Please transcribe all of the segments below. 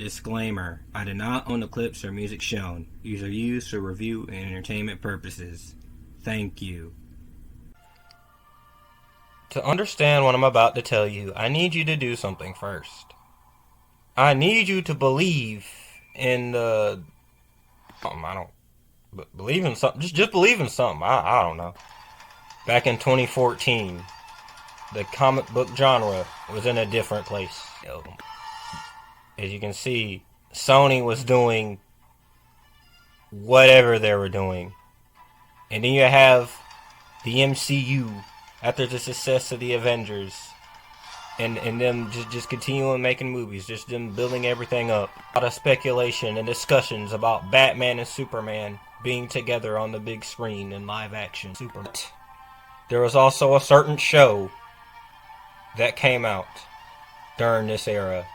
Disclaimer: I do not own the clips or music shown. These are used for review and entertainment purposes. Thank you. To understand what I'm about to tell you, I need you to do something first. I need you to believe in the... believe in something. Just believe in something. I don't know. Back in 2014, the comic book genre was in a different place. As you can see, Sony was doing whatever they were doing. And then you have the MCU after the success of the Avengers. And them just continuing making movies, just them building everything up. A lot of speculation and discussions about Batman and Superman being together on the big screen in live action. There was also a certain show that came out during this era.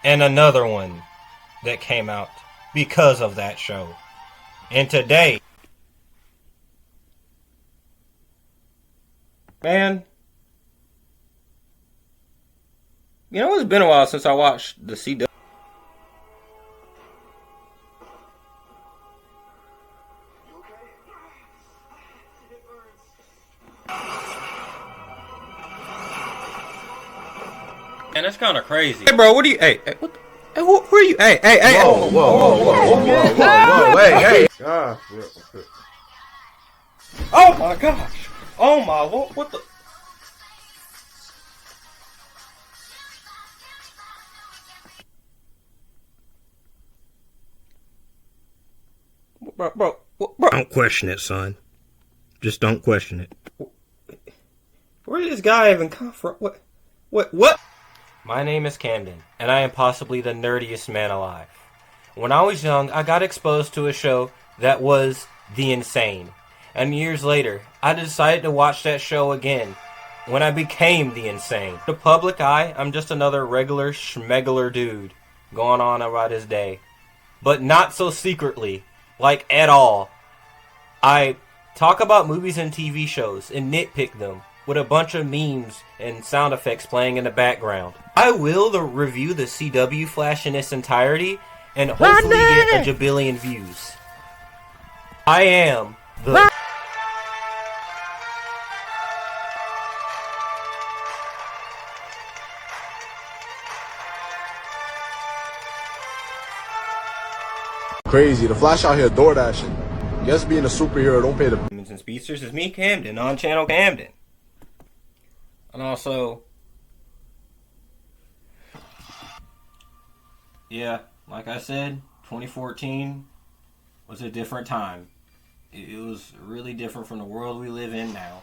And another one that came out because of that show. And today, man, you know, it's been a while since I watched the CW. Man, that's kind of crazy. Hey, bro, what are you? Hey, what? Hey, who are you? Hey, whoa, hey. Oh my gosh! Oh my, what the? Bro. Don't question it, son. Just don't question it. Where did this guy even come from? What? My name is Camden, and I am possibly the nerdiest man alive. When I was young, I got exposed to a show that was The Insane. And years later, I decided to watch that show again when I became The Insane. To the public eye, I'm just another regular schmegular dude going on about his day. But not so secretly, like at all. I talk about movies and TV shows and nitpick them with a bunch of memes and sound effects playing in the background. I will review the CW Flash in its entirety and hopefully get a jabillion views. I am the... Crazy, the Flash out here door dashing. Guess being a superhero don't pay the... Humans and Speedsters is me, Camden, on Channel Camden. And also... yeah, like I said, 2014 was a different time. It was really different from the world we live in now.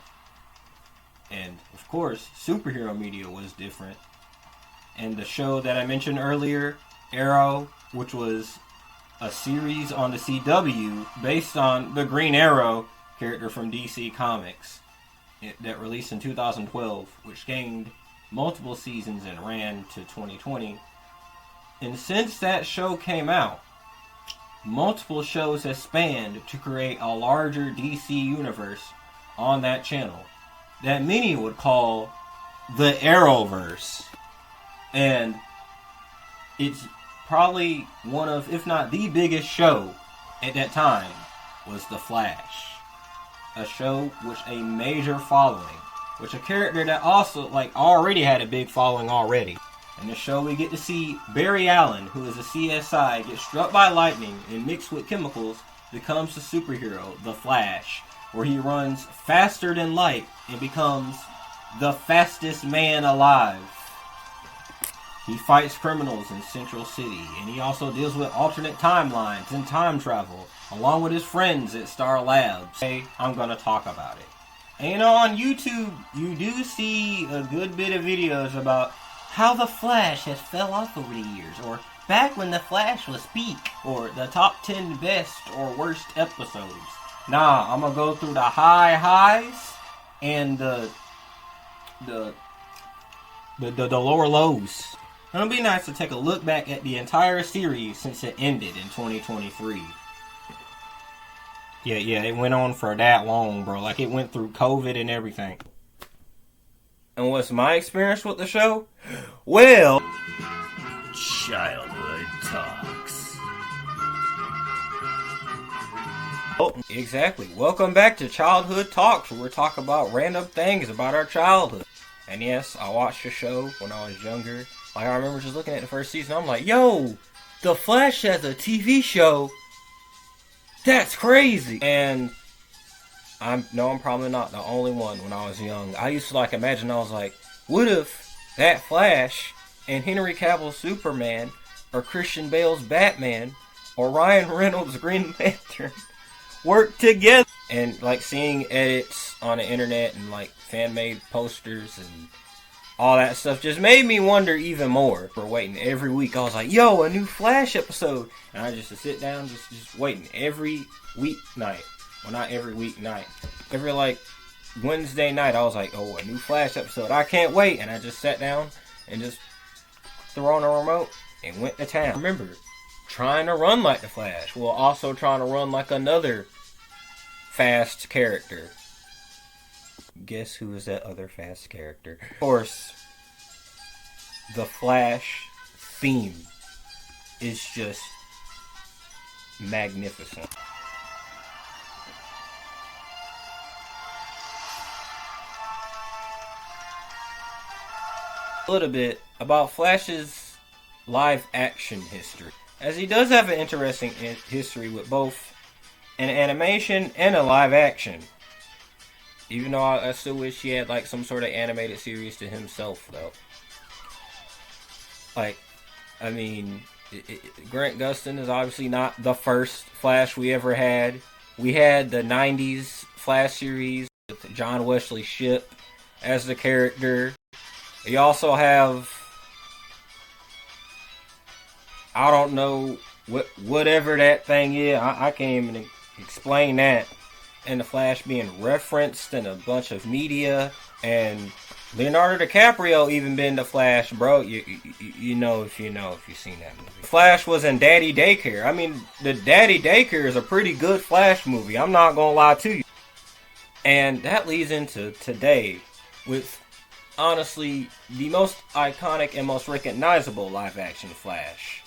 And, of course, superhero media was different. And the show that I mentioned earlier, Arrow, which was a series on the CW based on the Green Arrow character from DC Comics that released in 2012, which gained multiple seasons and ran to 2020. And since that show came out, multiple shows have spanned to create a larger DC universe on that channel that many would call the Arrowverse. And it's probably one of, if not the biggest show at that time, was The Flash. A show with a major following, which a character that also already had a big following already. In the show we get to see Barry Allen, who is a CSI, get struck by lightning and mixed with chemicals, becomes the superhero, The Flash, where he runs faster than light and becomes the fastest man alive. He fights criminals in Central City, and he also deals with alternate timelines and time travel, along with his friends at Star Labs. Today, I'm going to talk about it. And on YouTube, you do see a good bit of videos about how The Flash has fell off over the years, or back when The Flash was peak, or the top 10 best or worst episodes. Nah, I'm going to go through the highs and the lower lows. It'll be nice to take a look back at the entire series since it ended in 2023. Yeah, it went on for that long, bro. Like, it went through COVID and everything. And what's my experience with the show? Well, Childhood Talks. Oh, exactly. Welcome back to Childhood Talks, where we're talking about random things about our childhood. And yes, I watched the show when I was younger. Like, I remember just looking at the first season, I'm like, yo, The Flash has a TV show? That's crazy! And I'm probably not the only one when I was young. I used to, imagine, I was like, what if that Flash and Henry Cavill's Superman, or Christian Bale's Batman, or Ryan Reynolds' Green Lantern work together? And seeing edits on the internet and fan-made posters and all that stuff just made me wonder even more. For waiting every week, I was like, yo, a new Flash episode. And I just sit down, just waiting every weeknight. Well, not every weeknight. Every Wednesday night, I was like, oh, a new Flash episode. I can't wait. And I just sat down and just threw on a remote and went to town. I remember trying to run like the Flash, while also trying to run like another fast character. Guess who is that other fast character? Of course, the Flash theme is just magnificent. A little bit about Flash's live action history, as he does have an interesting history with both an animation and a live action. Even though I still wish he had some sort of animated series to himself, though. Grant Gustin is obviously not the first Flash we ever had. We had the 90s Flash series with John Wesley Shipp as the character. You also have, I don't know, whatever that thing is. I can't even explain that. And the Flash being referenced in a bunch of media, and Leonardo DiCaprio even been the Flash, bro. You know if you've seen that movie. Flash was in Daddy Daycare. The Daddy Daycare is a pretty good Flash movie. I'm not gonna lie to you. And that leads into today with, honestly, the most iconic and most recognizable live-action Flash.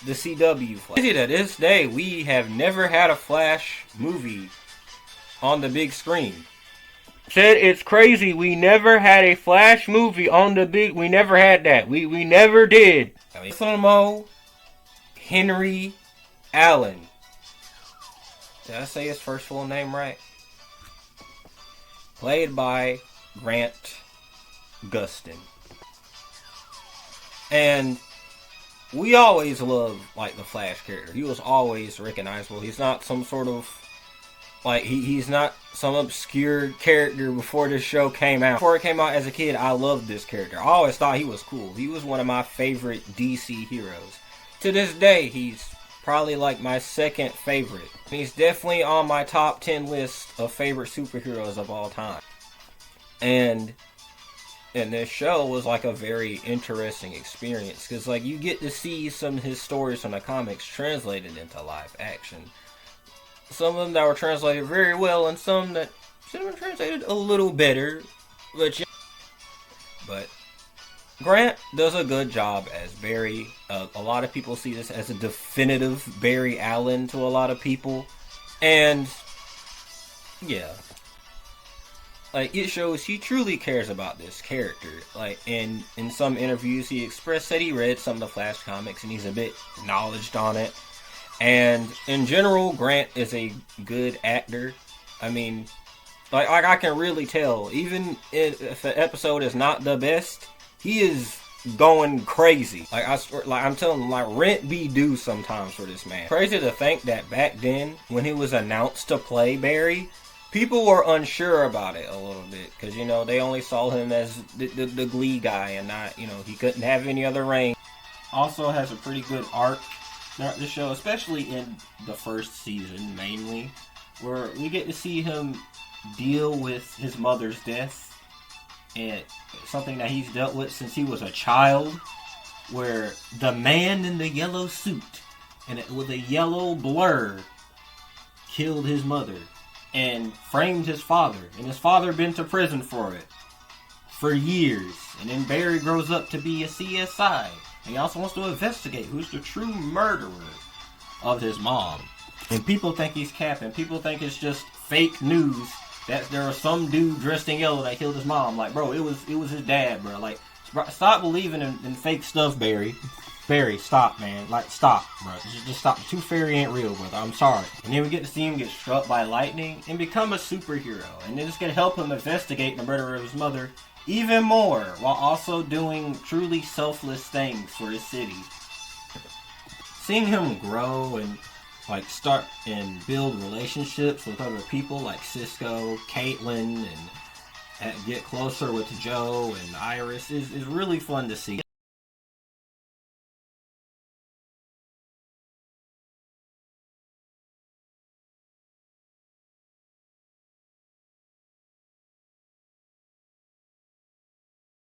The CW Flash. To this day, we have never had a Flash movie on the big screen. Said it's crazy. We never had a Flash movie on the big. We never had that. We never did. Henry Allen. Did I say his first full name right? Played by Grant Gustin. And we always loved the Flash character. He was always recognizable. He's not some sort of he's not some obscure character before this show came out. Before it came out as a kid, I loved this character. I always thought he was cool. He was one of my favorite DC heroes. To this day, he's probably my second favorite. He's definitely on my top 10 list of favorite superheroes of all time. And this show was a very interesting experience, because you get to see some of his stories from the comics translated into live action. Some of them that were translated very well, and some that should have been translated a little better. But Grant does a good job as Barry. A lot of people see this as a definitive Barry Allen to a lot of people. And yeah. It shows he truly cares about this character. In some interviews, he expressed that he read some of the Flash comics and he's a bit knowledgeable on it. And in general, Grant is a good actor. I can really tell. Even if the episode is not the best, he is going crazy. I'm telling him, rent be due sometimes for this man. Crazy to think that back then, when he was announced to play Barry, people were unsure about it a little bit, because they only saw him as the Glee guy, and not he couldn't have any other range. Also has a pretty good arc throughout the show, especially in the first season mainly, where we get to see him deal with his mother's death, and something that he's dealt with since he was a child, where the man in the yellow suit and with a yellow blur killed his mother and framed his father, and his father been to prison for it for years. And then Barry grows up to be a CSI, And he also wants to investigate who's the true murderer of his mom. And people think he's capping. People think it's just fake news that there was some dude dressed in yellow that killed his mom. Like, bro, it was his dad, bro. Like, stop believing in fake stuff, Barry. Barry, stop, man. Like, stop, bro. Just stop. The Tooth Fairy ain't real, brother. I'm sorry. And then we get to see him get struck by lightning and become a superhero. And then it's going to help him investigate the murder of his mother even more, while also doing truly selfless things for his city. Seeing him grow and like start and build relationships with other people like Cisco, Caitlin, and get closer with Joe and Iris is really fun to see.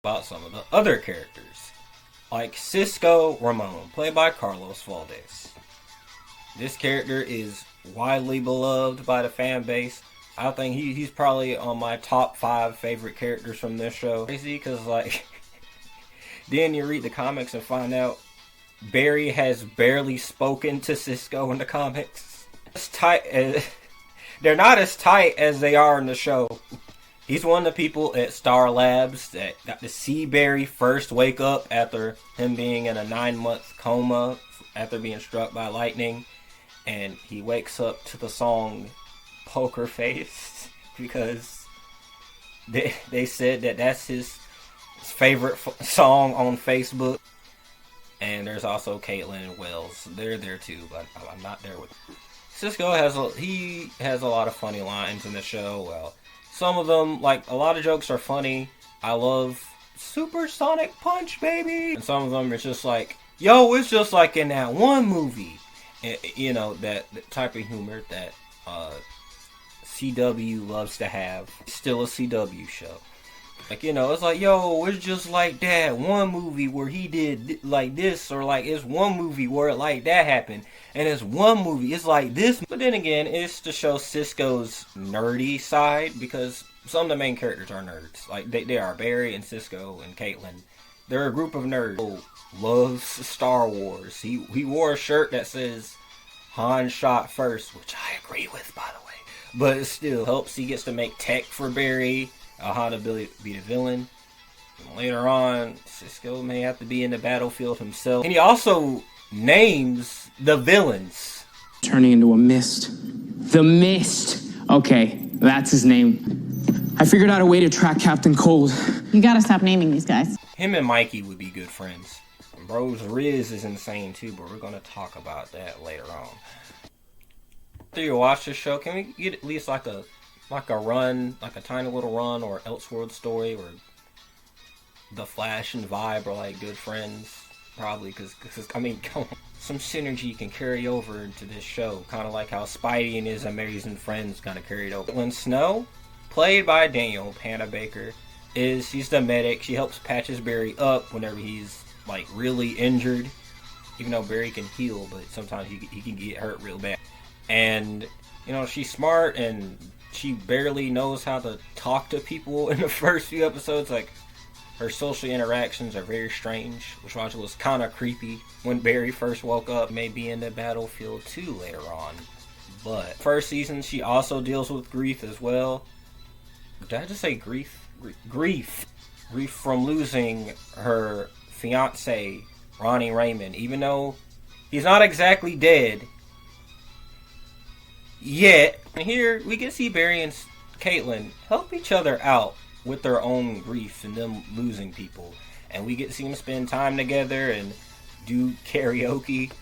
About some of the other characters, like Cisco Ramon, played by Carlos Valdez. This character is widely beloved by the fan base. I think he's probably on my top 5 favorite characters from this show. Crazy, because like, then you read the comics and find out Barry has barely spoken to Cisco in the comics. They're not as tight as they are in the show. He's one of the people at Star Labs that got to see Barry first wake up after him being in a 9-month coma after being struck by lightning. And he wakes up to the song Poker Face because they said that that's his favorite song on Facebook. And there's also Caitlin and Wells. They're there too, but I'm not there with them. Cisco has a lot of funny lines in the show. Well, some of them, like, a lot of jokes are funny. I love Supersonic Punch, baby. And some of them it's just like, yo, it's just like in that one movie. You know, that type of humor that CW loves to have. It's still a CW show. Like, you know, it's like, yo, it's just like that one movie where he did like this, or like it's one movie where like that happened, and it's one movie, it's like this. But then again, it's to show Cisco's nerdy side, because some of the main characters are nerds. Like, they are Barry and Cisco and Caitlin. They're a group of nerds who loves Star Wars. He wore a shirt that says Han shot first, which I agree with, by the way. But it still helps. He gets to make tech for Barry, how to be the villain. And later on, Cisco may have to be in the battlefield himself. And he also names the villains. Turning into a mist. The Mist. Okay, that's his name. I figured out a way to track Captain Cold. You gotta stop naming these guys. Him and Mikey would be good friends. Bro's Riz is insane too, but we're gonna talk about that later on. After you watch this show, can we get at least like a run, like a tiny little run, or Elseworld story, or The Flash and Vibe are like good friends? Probably, because I mean, come on. Some synergy can carry over into this show, kind of like how Spidey and his amazing friends kind of carried over. Caitlin Snow, played by Danielle Panabaker, she's the medic. She helps patches Barry up whenever he's like really injured, even though Barry can heal, but sometimes he can get hurt real bad. And you know, she's smart, and she barely knows how to talk to people in the first few episodes. Like, her social interactions are very strange, which was kind of creepy when Barry first woke up. Maybe in the battlefield too later on. But first season, she also deals with grief as well. Did I just say grief? Grief from losing her fiance, Ronnie Raymond. Even though he's not exactly dead yet. And here we can see Barry and Caitlin help each other out with their own grief and them losing people. And we get to see them spend time together and do karaoke.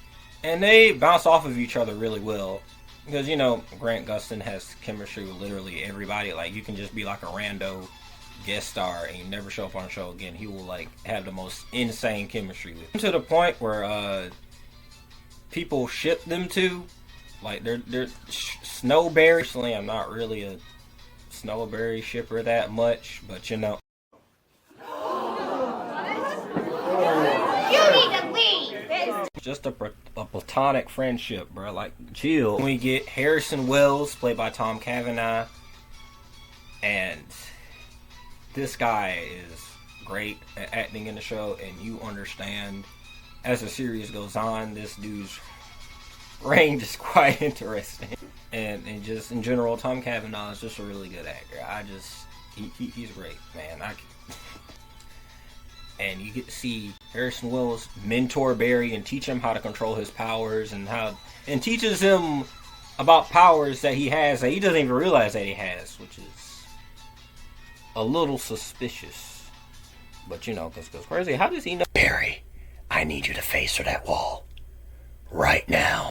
And they bounce off of each other really well. Because, you know, Grant Gustin has chemistry with literally everybody. Like, you can just be like a rando guest star and you never show up on a show again. He will, like, have the most insane chemistry with him. To the point where people ship them to. Like, they're Snowberry. Actually, I'm not really a Snowberry shipper that much, but you know. You need to leave! Just a platonic friendship, bro. Like, chill. We get Harrison Wells, played by Tom Cavanaugh. And this guy is great at acting in the show, and you understand as the series goes on, this dude's range is quite interesting. And just in general, Tom Cavanaugh is just a really good actor. He's great, man. And you get to see Harrison Wells mentor Barry and teach him how to control his powers and teaches him about powers that he has that he doesn't even realize that he has, which is a little suspicious. But because crazy, how does he know? Barry, I need you to face her that wall. Right now.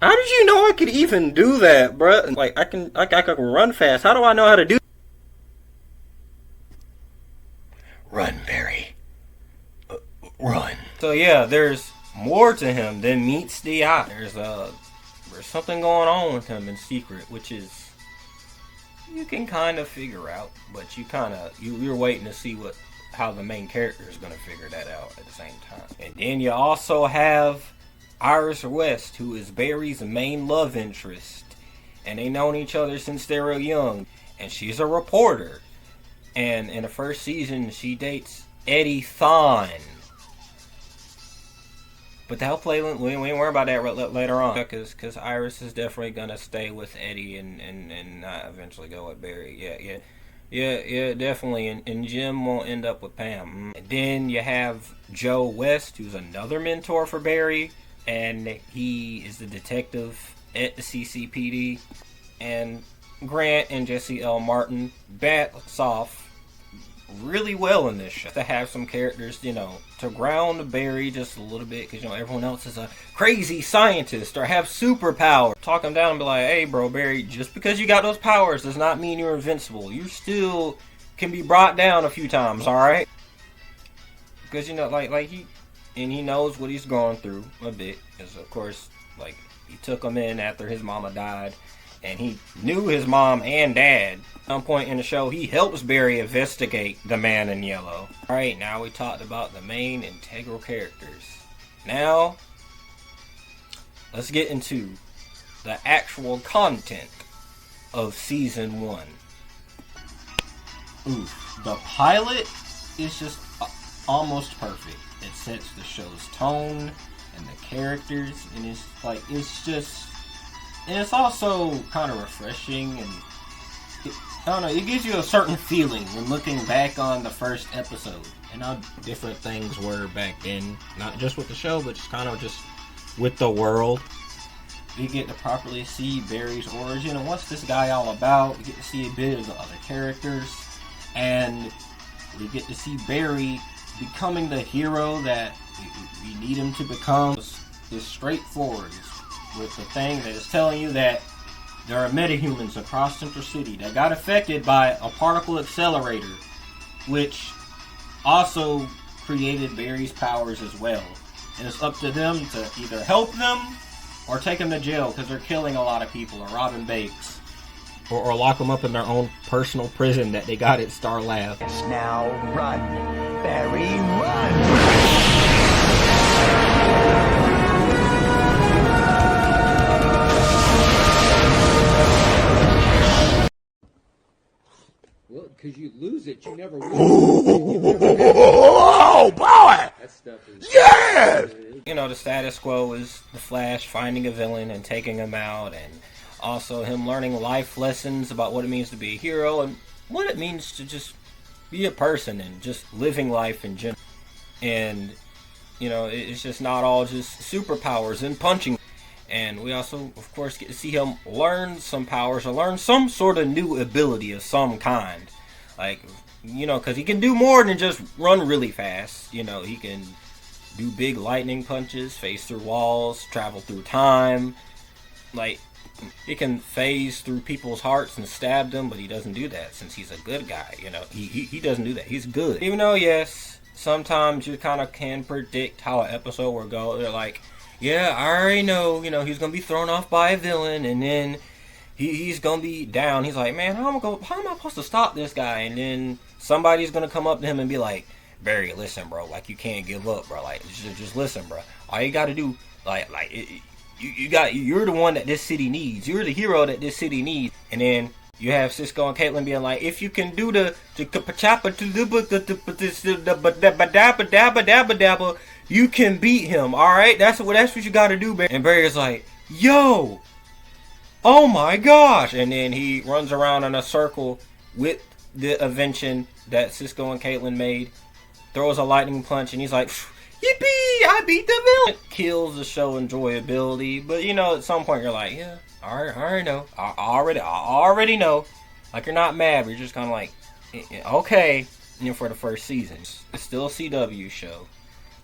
How did you know I could even do that, bruh? Like, I can run fast. How do I know how to do? Run, Barry. Run. So yeah, there's more to him than meets the eye. There's something going on with him in secret, which is you can kind of figure out, but you're waiting to see how the main character is going to figure that out at the same time. And then you also have Iris West, who is Barry's main love interest, and they known each other since they were young, and she's a reporter. And in the first season, she dates Eddie Thawne. But they'll play. We ain't worry about that later on, because Iris is definitely gonna stay with Eddie and not eventually go with Barry. Yeah, definitely. And Jim won't end up with Pam. And then you have Joe West, who's another mentor for Barry, and he is the detective at the CCPD. And Grant and Jesse L. Martin bats off really well in this show to have some characters, to ground Barry just a little bit, because everyone else is a crazy scientist or have superpowers. Talk him down and be like, hey bro, Barry, just because you got those powers does not mean you're invincible. You still can be brought down a few times, alright? Because he knows what he's going through a bit, because of course, he took him in after his mama died, and he knew his mom and dad. At some point in the show, he helps Barry investigate the Man in Yellow. Alright, now we talked about the main integral characters. Now, let's get into the actual content of Season 1. Ooh, the pilot is just almost perfect. It sets the show's tone and the characters, and it's also kind of refreshing, and I don't know, it gives you a certain feeling when looking back on the first episode and how different things were back then, not just with the show, but just with the world. You get to properly see Barry's origin and what's this guy all about. We get to see a bit of the other characters, and we get to see Barry becoming the hero that we need him to become. It's straightforward. With the thing that is telling you that there are metahumans across Central City that got affected by a particle accelerator, which also created Barry's powers as well. And it's up to them to either help them or take them to jail because they're killing a lot of people or robbing banks. Or lock them up in their own personal prison that they got at Star Lab. Now run, Barry, run! Well, because you lose it, you never win. Oh, boy! That stuff is... Yes! The status quo is the Flash finding a villain and taking him out, and also him learning life lessons about what it means to be a hero and what it means to just be a person and just living life in general. And, it's just not all just superpowers and punching. And we also, of course, get to see him learn some powers or learn some sort of new ability of some kind. Because he can do more than just run really fast. He can do big lightning punches, phase through walls, travel through time. He can phase through people's hearts and stab them, but he doesn't do that since he's a good guy. He doesn't do that. He's good. Even though, yes, sometimes you kind of can predict how an episode will go. They're like, yeah, I already know, he's going to be thrown off by a villain, and then he's going to be down. He's like, man, how am I supposed to stop this guy? And then somebody's going to come up to him and be like, Barry, listen, bro, you can't give up, bro. Just listen, bro. All you got to do, you're the one that this city needs. You're the hero that this city needs. And then You have Cisco and Caitlyn being like, if you can do the you can beat him, alright? That's what you gotta do, man. And Barry's like, yo, oh my gosh. And then he runs around in a circle with the invention that Cisco and Caitlyn made, throws a lightning punch, and he's like, yippee, I beat the villain. Kills the show enjoyability, but you know, at some point you're like, yeah, I already know. I already know. Like, you're not mad, but you're just kind of like, okay. You know, for the first season, it's still a CW show,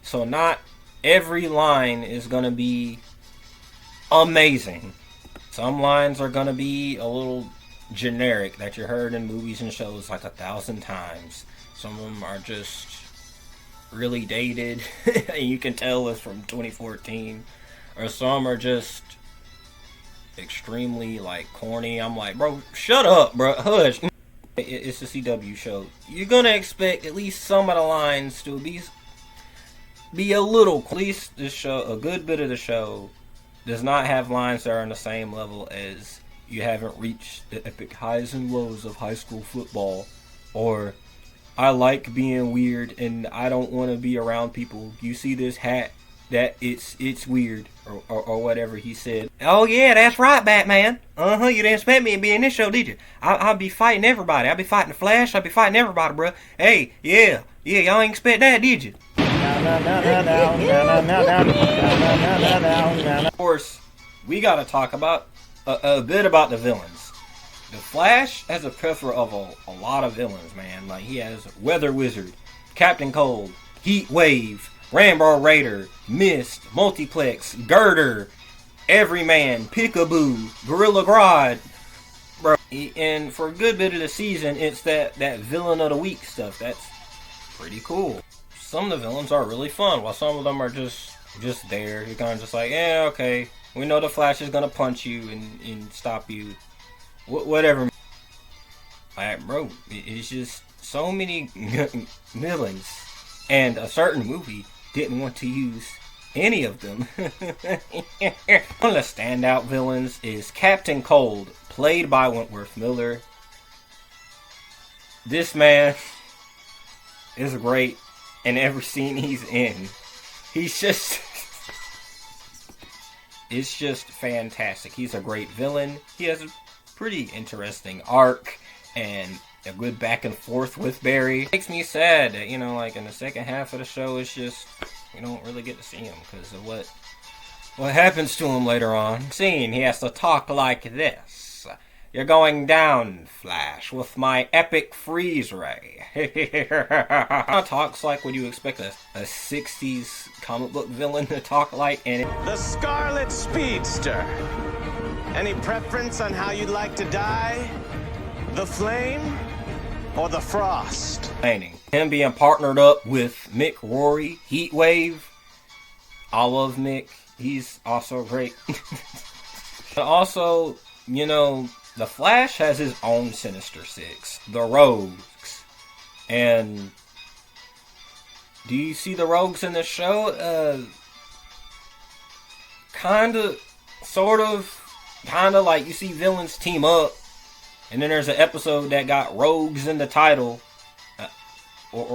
so not every line is gonna be amazing. Some lines are gonna be a little generic that you heard in movies and shows like 1,000 times. Some of them are just really dated, and you can tell it's from 2014. Or some are just extremely like corny. I'm like, bro, shut up, bro, hush. It's a CW show. You're gonna expect at least some of the lines to be a little. At least this show, a good bit of the show, does not have lines that are on the same level as "you haven't reached the epic highs and lows of high school football," or "I like being weird and I don't want to be around people. You see this hat? That it's weird," or whatever he said. Oh yeah, that's right, Batman. You didn't expect me to be in this show, did you? I'll be fighting everybody. I'll be fighting the Flash. I'll be fighting everybody, bro. Hey, yeah, y'all ain't expect that, did you? Of course, we gotta talk about a bit about the villains. The Flash has a plethora of a lot of villains, man. Like, he has Weather Wizard, Captain Cold, Heat Wave, Rainbow Raider, Mist, Multiplex, Girder, Everyman, Peekaboo, Gorilla Grodd, bro. And for a good bit of the season, it's that villain of the week stuff. That's pretty cool. Some of the villains are really fun, while some of them are just there. You're kind of just like, yeah, okay, we know the Flash is gonna punch you and stop you, whatever. Like, bro, it's just so many villains, and a certain movie didn't want to use any of them. One of the standout villains is Captain Cold, played by Wentworth Miller. This man is great in every scene he's in. He's just... it's just fantastic. He's a great villain. He has a pretty interesting arc and a good back and forth with Barry. It makes me sad that, you know, like in the second half of the show, it's just, we don't really get to see him because of what happens to him later on. Scene, he has to talk like this. You're going down, Flash, with my epic freeze ray. Talks like what you expect a 60s comic book villain to talk like. And the Scarlet Speedster. Any preference on how you'd like to die? The flame or the frost? Him being partnered up with Mick Rory, Heatwave. I love Mick. He's also great. But also, you know, the Flash has his own Sinister Six, the Rogues. And do you see the Rogues in the show? Kinda, sort of, kinda like you see villains team up. And then there's an episode that got Rogues in the title. Other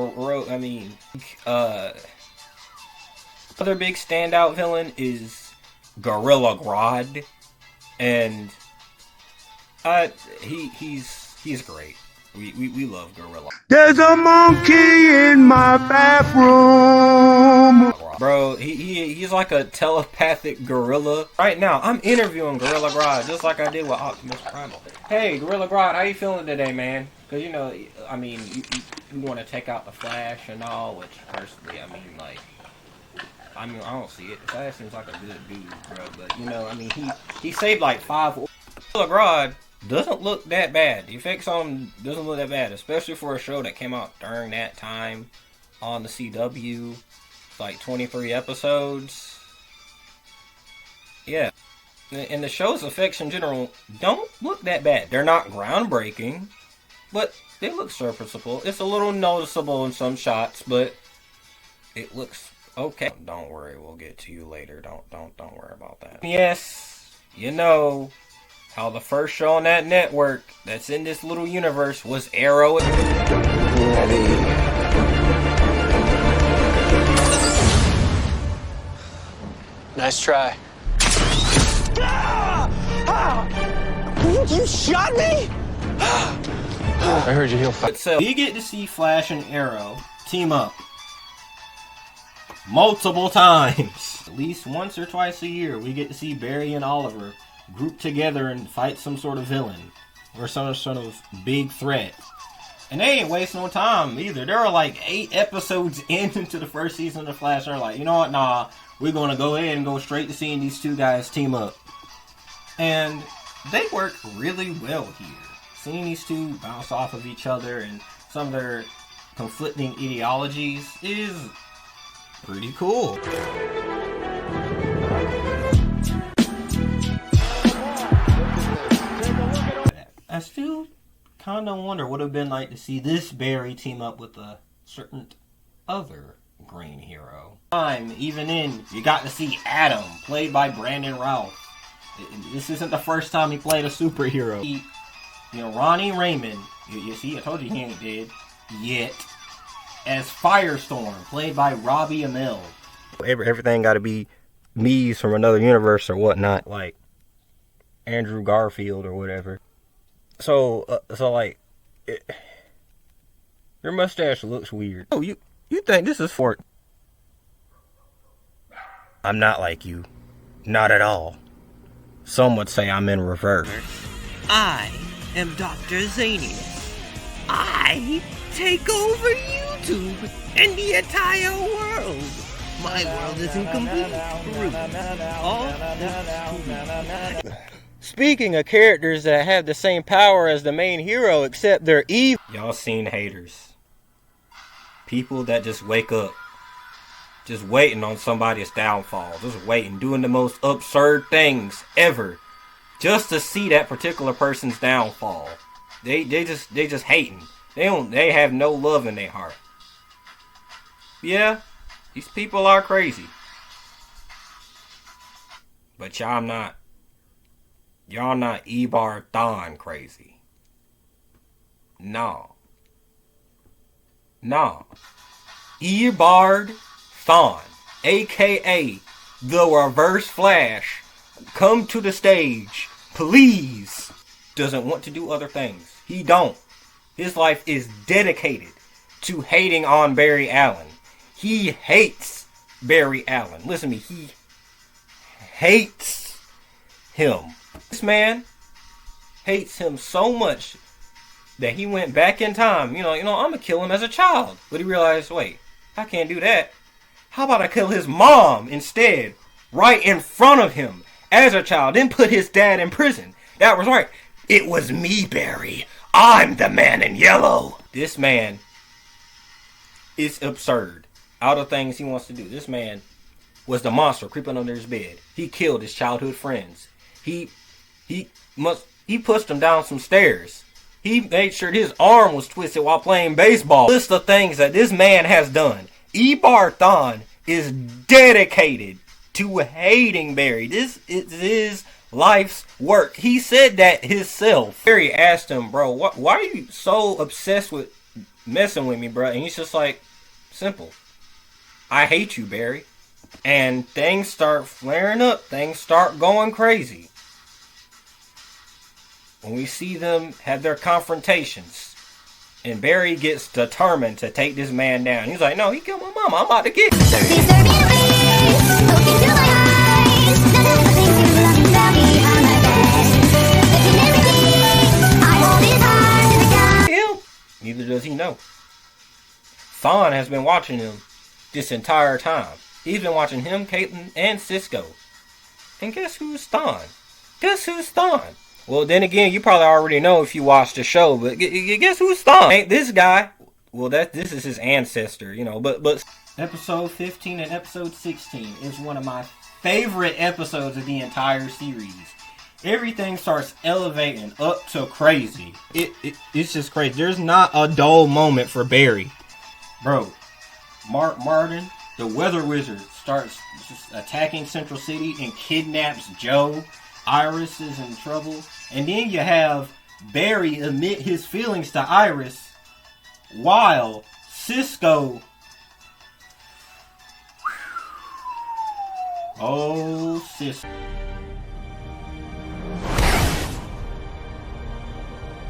big standout villain is Gorilla Grodd. And he's great. We love Gorilla. There's a monkey in my bathroom. Bro, he's like a telepathic gorilla. Right now, I'm interviewing Gorilla Grodd just like I did with Optimus Prime. Hey, Gorilla Grodd, how you feeling today, man? Because, you know, I mean, you want to take out the Flash and all, which, personally, I don't see it. The Flash seems like a good dude, bro. But, you know, I mean, he saved like 5... Gorilla Grodd doesn't look that bad. The effects on him doesn't look that bad, especially for a show that came out during that time on the CW. Like 23 episodes. Yeah. And the show's effects in general don't look that bad. They're not groundbreaking, but they look serviceable. It's a little noticeable in some shots, but it looks okay. Don't worry, we'll get to you later. Don't worry about that. Yes, you know, how the first show on that network that's in this little universe was Arrow. Nice try. You shot me? I heard you heal fast. So we get to see Flash and Arrow team up multiple times. At least once or twice a year, we get to see Barry and Oliver group together and fight some sort of villain or some sort of big threat. And they ain't wasting no time either. There are like 8 episodes into the first season of The Flash. They're like, you know what? Nah, we're going to go ahead and go straight to seeing these two guys team up. And they work really well here. Seeing these two bounce off of each other and some of their conflicting ideologies is pretty cool. I still kind of wonder what it would have been like to see this Barry team up with a certain other green hero. Even in, you got to see Adam, played by Brandon Routh. This isn't the first time he played a superhero. Ronnie Raymond, you see, I told you he ain't dead yet, as Firestorm, played by Robbie Amell. Everything got to be me's from another universe or whatnot, like Andrew Garfield or whatever. So like, your mustache looks weird. Oh, you think this is for... I'm not like you. Not at all. Some would say I'm in reverse. I am Dr. Zanius. I take over YouTube and the entire world. My world is in complete ruin. All this to me. Speaking of characters that have the same power as the main hero, except they're evil. Y'all seen haters. People that just wake up. Just waiting on somebody's downfall. Just waiting. Doing the most absurd things ever. Just to see that particular person's downfall. They just hating. They have no love in their heart. Yeah, these people are crazy. But y'all not Ebar Thawne crazy. No. Eobard Thawne, aka the Reverse Flash, come to the stage, please. Doesn't want to do other things. He don't. His life is dedicated to hating on Barry Allen. He hates Barry Allen. Listen to me. He hates him. This man hates him so much that he went back in time. I'm gonna kill him as a child. But he realized, wait, I can't do that. How about I kill his mom instead, right in front of him as a child, then put his dad in prison? That was right. It was me, Barry. I'm the man in yellow. This man is absurd. Out of things he wants to do, this man was the monster creeping under his bed. He killed his childhood friends. He pushed him down some stairs. He made sure his arm was twisted while playing baseball. List of things that this man has done. Ebar Thawne is dedicated to hating Barry. This is his life's work. He said that himself. Barry asked him, bro, why are you so obsessed with messing with me, bro? And he's just like, simple. I hate you, Barry. And things start flaring up. Things start going crazy. When we see them have their confrontations, and Barry gets determined to take this man down. He's like, no, he killed my mama. I'm about to get him. Neither does he know. Thawne has been watching him this entire time. He's been watching him, Caitlin, and Cisco. And guess who's Thawne? Well, then again, you probably already know if you watched the show, but guess who's Thawne? Ain't this guy? Well, this is his ancestor, but episode 15 and episode 16 is one of my favorite episodes of the entire series. Everything starts elevating up to crazy. It's just crazy. There's not a dull moment for Barry. Bro, Martin, the weather wizard, starts just attacking Central City and kidnaps Joe. Iris is in trouble. And then you have Barry admit his feelings to Iris while Cisco... Oh, Cisco.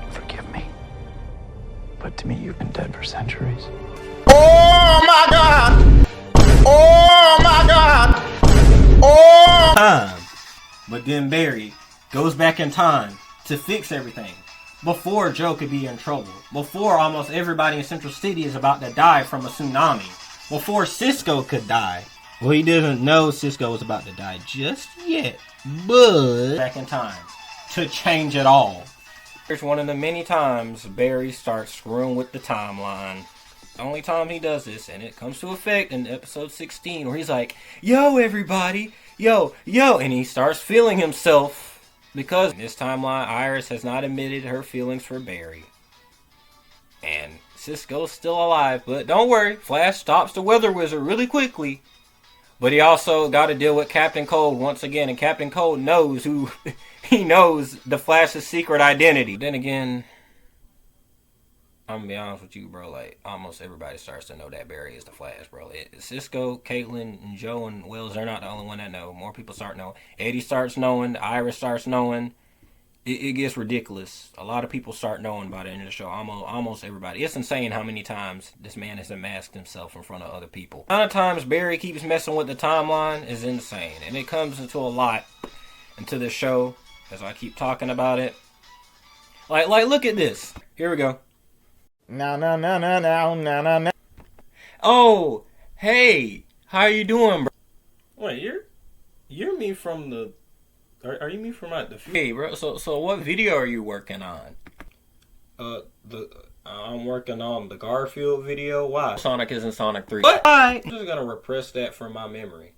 Forgive me. But to me, you've been dead for centuries. Oh my God! Oh my God! Oh! Time. But then Barry goes back in time to fix everything. Before Joe could be in trouble. Before almost everybody in Central City is about to die from a tsunami. Before Cisco could die. Well, he didn't know Cisco was about to die just yet. But back in time to change it all. Here's one of the many times Barry starts screwing with the timeline. The only time he does this, and it comes to effect in episode 16, where he's like, yo, everybody, yo, and he starts feeling himself, because in this timeline, Iris has not admitted her feelings for Barry. And Cisco's still alive, but don't worry, Flash stops the Weather Wizard really quickly, but he also got to deal with Captain Cold once again, and Captain Cold knows who, he knows the Flash's secret identity. Then again, I'm gonna be honest with you, bro. Like, almost everybody starts to know that Barry is the Flash, bro. Cisco, Caitlin, and Joe, and Wells, they're not the only one that know. More people start knowing. Eddie starts knowing. Iris starts knowing. It gets ridiculous. A lot of people start knowing by the end of the show. Almost everybody. It's insane how many times this man has unmasked himself in front of other people. The amount of times Barry keeps messing with the timeline is insane. And it comes into a lot into this show, as I keep talking about it. Like, look at this. Here we go. No. Oh, hey, how you doing, bro? Wait, you're me from the. Are you me from like the? Hey, bro. So what video are you working on? I'm working on the Garfield video. Why? Sonic is in Sonic 3. What? I'm just gonna repress that from my memory.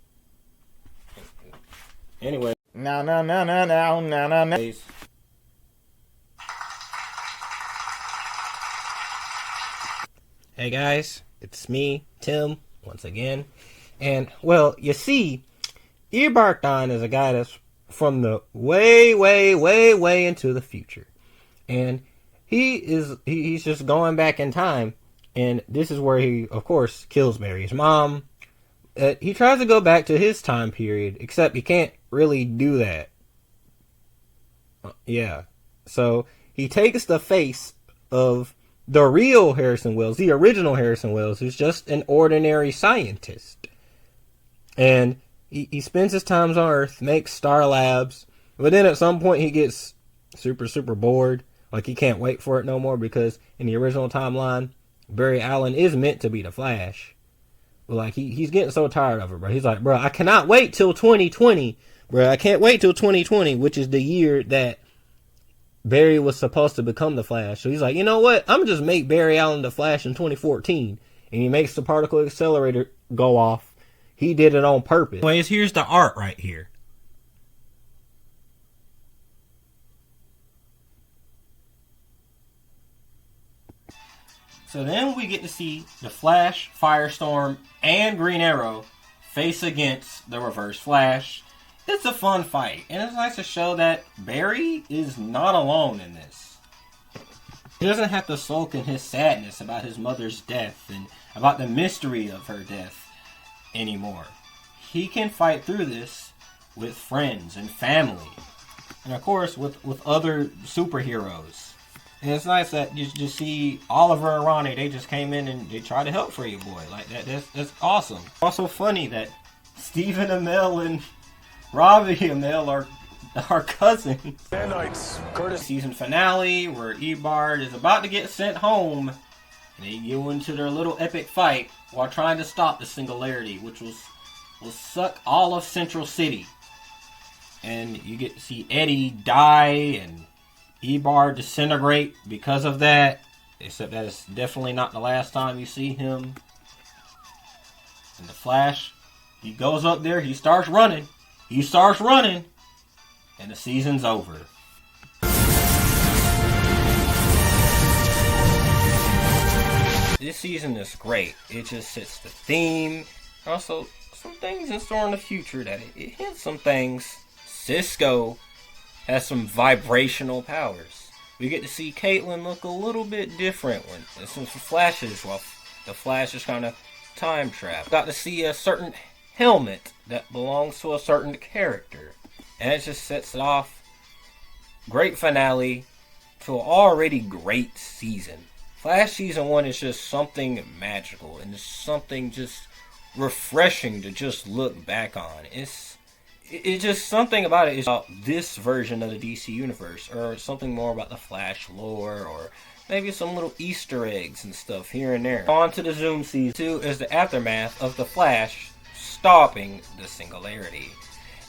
Anyway. No. Hey guys, it's me, Tim, once again. And, well, you see, Ebarkton is a guy that's from the way into the future. And he's just going back in time. And this is where he, of course, kills Barry's mom. He tries to go back to his time period, except he can't really do that. Yeah. So, he takes the face of the real Harrison Wells, the original Harrison Wells, who's just an ordinary scientist. And he spends his time on Earth, makes Star Labs, but then at some point he gets super bored. Like, he can't wait for it no more, because in the original timeline, Barry Allen is meant to be the Flash. But, like, he's getting so tired of it, bro. He's like, bro, I cannot wait till 2020. Bro, I can't wait till 2020, which is the year that Barry was supposed to become the Flash. So he's like, you know what? I'm going to just make Barry Allen the Flash in 2014. And he makes the particle accelerator go off. He did it on purpose. Anyways, here's the art right here. So then we get to see the Flash, Firestorm, and Green Arrow face against the Reverse Flash. It's a fun fight, and it's nice to show that Barry is not alone in this. He doesn't have to sulk in his sadness about his mother's death and about the mystery of her death anymore. He can fight through this with friends and family, and of course with other superheroes. And it's nice that you just see Oliver and Ronnie, they just came in and they tried to help for you, boy. Like, that's awesome. Also funny that Stephen Amell and Robbie Amell are cousins. Nanites, Curtis. Season finale where Eobard is about to get sent home, and they go into their little epic fight while trying to stop the Singularity, which will suck all of Central City. And you get to see Eddie die and Eobard disintegrate because of that. Except that it's definitely not the last time you see him. And the Flash, he goes up there, he starts running, and the season's over. This season is great. It just hits the theme. Also, some things in store in the future that it hits some things. Cisco has some vibrational powers. We get to see Caitlyn look a little bit different when some flashes, while the Flash is kind of time trapped. Got to see a certain helmet that belongs to a certain character, and it just sets it off. Great finale to an already great season. Flash season 1 is just something magical, and it's something just refreshing to just look back on. It's just something about it is about this version of the DC universe, or something more about the Flash lore, or maybe some little Easter eggs and stuff here and there. On to the Zoom season 2 is the aftermath of the Flash stopping the Singularity,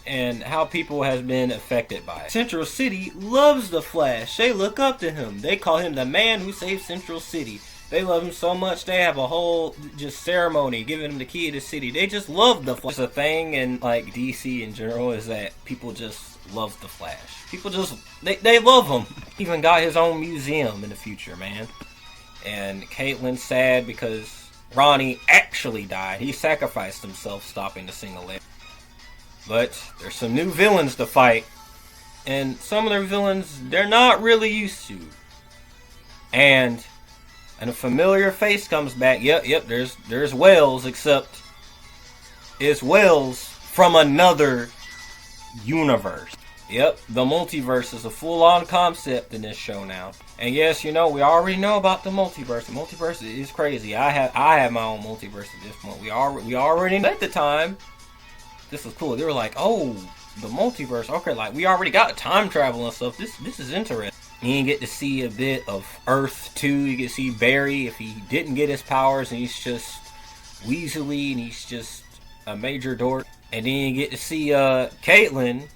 and how people has been affected by it. Central City loves the Flash. They look up to him. They call him the man who saved Central City. They love him so much they have a whole just ceremony giving him the key to the city. They just love the Flash. It's a thing in like DC in general is that people just love the Flash. People just they love him. Even got his own museum in the future, man. And Caitlyn's sad because Ronnie actually died. He sacrificed himself stopping the Singularity. But there's some new villains to fight, and some of their villains they're not really used to. And a familiar face comes back. Yep. There's Wells, except it's Wells from another universe. Yep, the multiverse is a full-on concept in this show now. And yes, we already know about the multiverse. The multiverse is crazy. I have my own multiverse at this point. We already know at the time. This was cool. They were like, oh, the multiverse. Okay, like we already got time travel and stuff. This is interesting. You get to see a bit of Earth too. You get to see Barry if he didn't get his powers and he's just Weasley and he's just a major dork. And then you get to see Caitlyn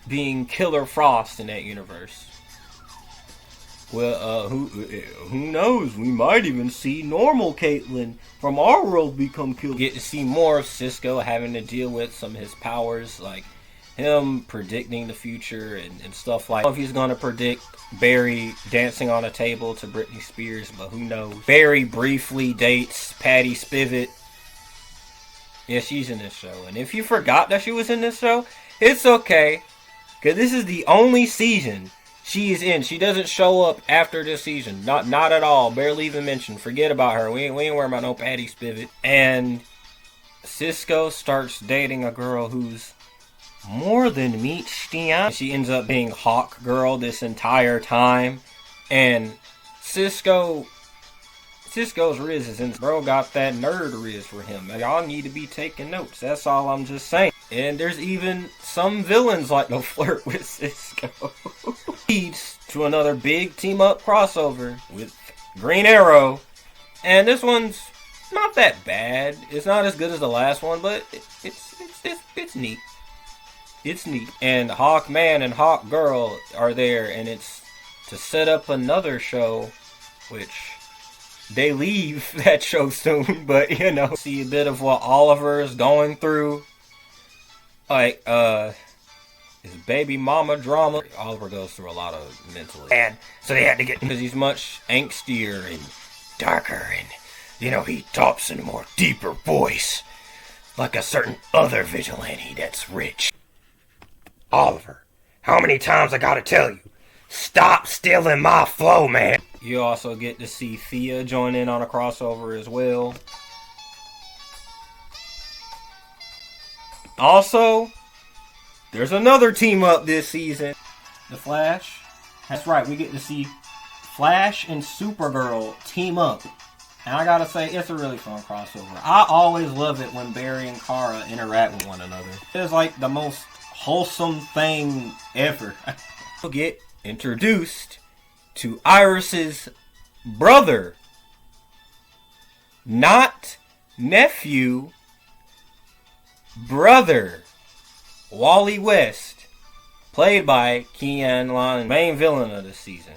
being Killer Frost in that universe. Well, who knows? We might even see normal Caitlyn from our world become killed. Get to see more of Cisco having to deal with some of his powers, like him predicting the future and stuff like that. I don't know if he's going to predict Barry dancing on a table to Britney Spears, but who knows. Barry briefly dates Patty Spivot. Yeah, she's in this show. And if you forgot that she was in this show, it's okay. Because this is the only season she is in. She doesn't show up after this season. Not at all. Barely even mentioned. Forget about her. We ain't worrying about no Patty Spivot. And Cisco starts dating a girl who's more than meet Stian. She ends up being Hawk Girl this entire time. And Cisco's Riz is in. Bro got that nerd Riz for him. Y'all need to be taking notes. That's all I'm just saying. And there's even some villains like to flirt with Cisco. Leads to another big team-up crossover with Green Arrow. And this one's not that bad. It's not as good as the last one, but it's neat. It's neat. And Hawkman and Hawkgirl are there, and it's to set up another show, which they leave that show soon, but see a bit of what Oliver is going through. Like, his baby mama drama. Oliver goes through a lot of mental. And so they had to get, because he's much angstier and darker, and he talks in a more deeper voice, like a certain other vigilante that's rich. Oliver, how many times I gotta tell you, stop stealing my flow, man. You also get to see Thea join in on a crossover as well. Also, there's another team up this season. The Flash. That's right, we get to see Flash and Supergirl team up. And I gotta say, it's a really fun crossover. I always love it when Barry and Kara interact with one another. It's like the most wholesome thing ever. We'll get introduced to Iris's brother. Not nephew. Brother. Wally West. Played by Keanu Lon, main villain of the season.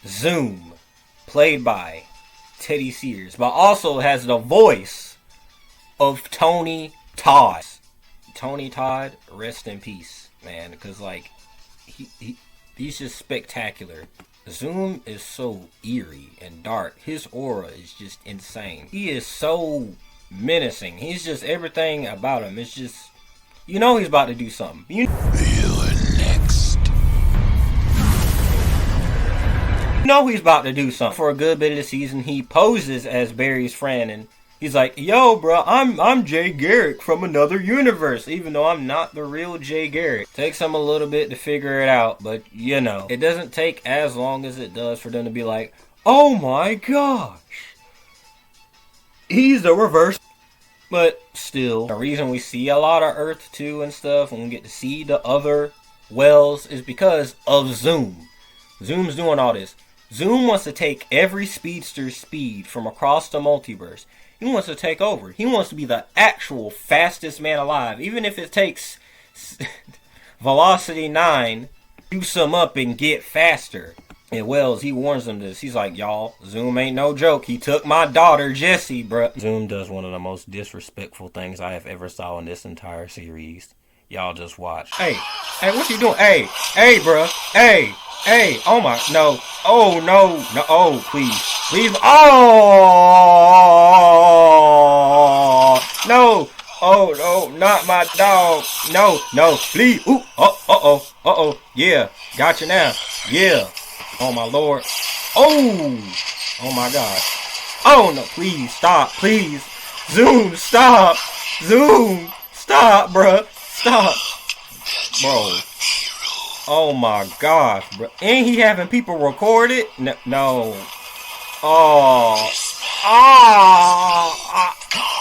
Zoom. Played by Teddy Sears. But also has the voice of Tony Todd. Tony Todd, rest in peace, man. Because, like, he's just spectacular. Zoom is so eerie and dark. His aura is just insane. He is so menacing. He's just, everything about him. It's just, you know he's about to do something. You know he's about to do something. For a good bit of the season, he poses as Barry's friend, and he's like, yo, bro, I'm Jay Garrick from another universe, even though I'm not the real Jay Garrick. Takes him a little bit to figure it out, but you know, it doesn't take as long as it does for them to be like, oh my gosh, he's the reverse. But still, the reason we see a lot of Earth 2 and stuff, and we get to see the other Wells, is because of Zoom. Zoom's doing all this. Zoom wants to take every speedster's speed from across the multiverse. He wants to take over. He wants to be the actual fastest man alive. Even if it takes Velocity 9 to sum up and get faster. And Wells, he warns them this. He's like, y'all, Zoom ain't no joke. He took my daughter, Jessie, bruh. Zoom does one of the most disrespectful things I have ever saw in this entire series. Y'all just watch. Hey, what you doing? Hey, bruh. Hey, oh my, no. Oh, no, oh, please. Oh, no. Oh, no, not my dog. No, please. Ooh, uh-oh. Yeah, gotcha now. Yeah. Oh, my Lord. Oh my God. Oh, no, please, stop, please. Zoom, stop. Zoom, stop, bruh. Stop. Bro. Oh, my gosh, bro. And he having people record it? No. Oh.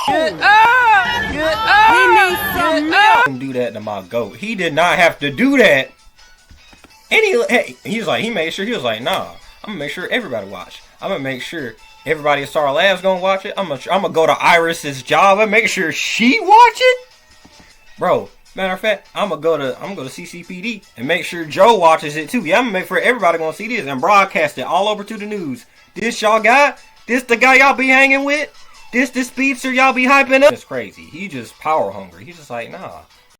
Get up. He needs some milk. Do that to my goat. He did not have to do that. And he made sure, he was like, nah, I'm gonna make sure everybody watch. I'm gonna make sure everybody at Star Labs gonna watch it. I'm gonna go to Iris's job and make sure she watch it. Bro, matter of fact, I'm gonna go to CCPD and make sure Joe watches it too. Yeah, I'm gonna make sure everybody gonna see this and broadcast it all over to the news. This y'all guy? This the guy y'all be hanging with? This the speedster y'all be hyping up? It's crazy. He just power hungry. He's just like, nah,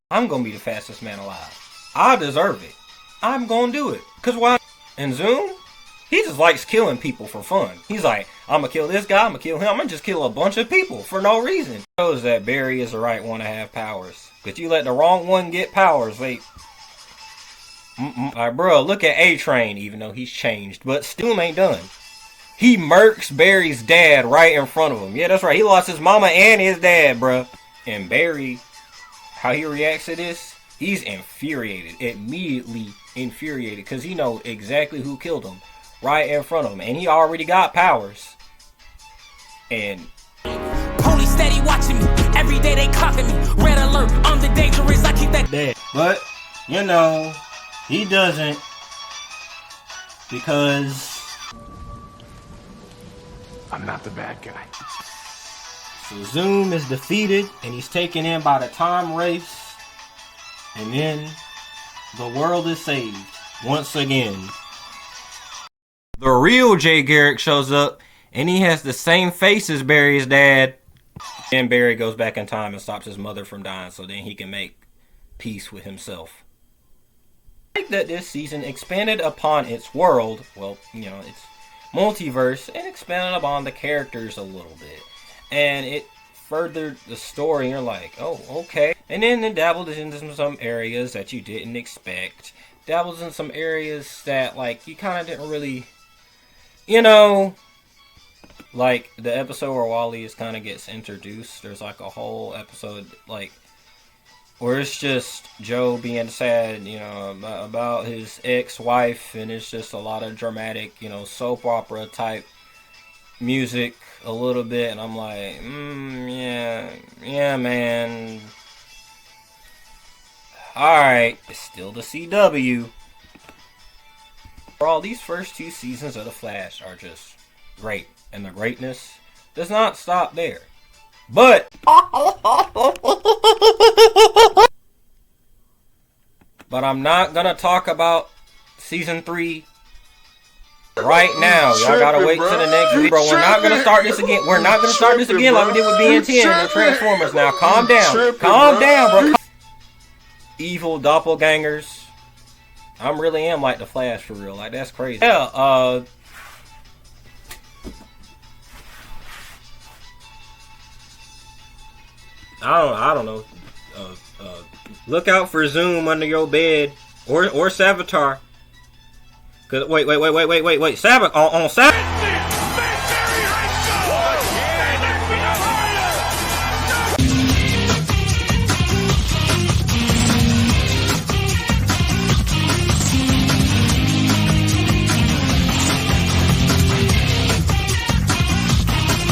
I'm gonna be the fastest man alive. I deserve it. I'm gonna do it. Cause why? And Zoom, he just likes killing people for fun. He's like, I'm gonna kill this guy, I'm gonna kill him, I'm gonna just kill a bunch of people for no reason. It shows that Barry is the right one to have powers. But you let the wrong one get powers, like bro, look at A-Train, even though he's changed, but still ain't done. He murks Barry's dad right in front of him. Yeah, that's right, he lost his mama and his dad, bro. And Barry, how he reacts to this, he's infuriated, immediately infuriated, because he knows exactly who killed him right in front of him, and he already got powers. And police steady watching me every day, they clocking me. Red alert, I'm the dangerous, I keep that dead. But you know, he doesn't, because I'm not the bad guy. So Zoom is defeated, and he's taken in by the time race. And then the world is saved once again. The real Jay Garrick shows up, and he has the same face as Barry's dad. And Barry goes back in time and stops his mother from dying, so then he can make peace with himself. I think that this season expanded upon its world, well, you know, its multiverse, and expanded upon the characters a little bit. And it furthered the story, and you're like, oh, okay. And then it dabbled into some areas that you didn't expect. Dabbles in some areas that, like, you kind of didn't really, you know, like the episode where Wally kind of gets introduced. There's like a whole episode, like, where it's just Joe being sad, you know, about his ex-wife, and it's just a lot of dramatic, you know, soap opera type music a little bit, and I'm like, yeah, man. Alright, it's still the CW. For all, these first 2 seasons of The Flash are just great, and the greatness does not stop there. But I'm not gonna talk about season 3 right now. Y'all gotta wait till the next week, bro. We're not gonna start this again. We're not gonna start this again like we did with BN10 and Transformers. Now, calm down. Calm down, bro. Evil doppelgangers. I really am like the Flash for real. Like, that's crazy. Yeah, I don't know. Look out for Zoom under your bed or Savitar. Cause wait. Savitar on Savitar.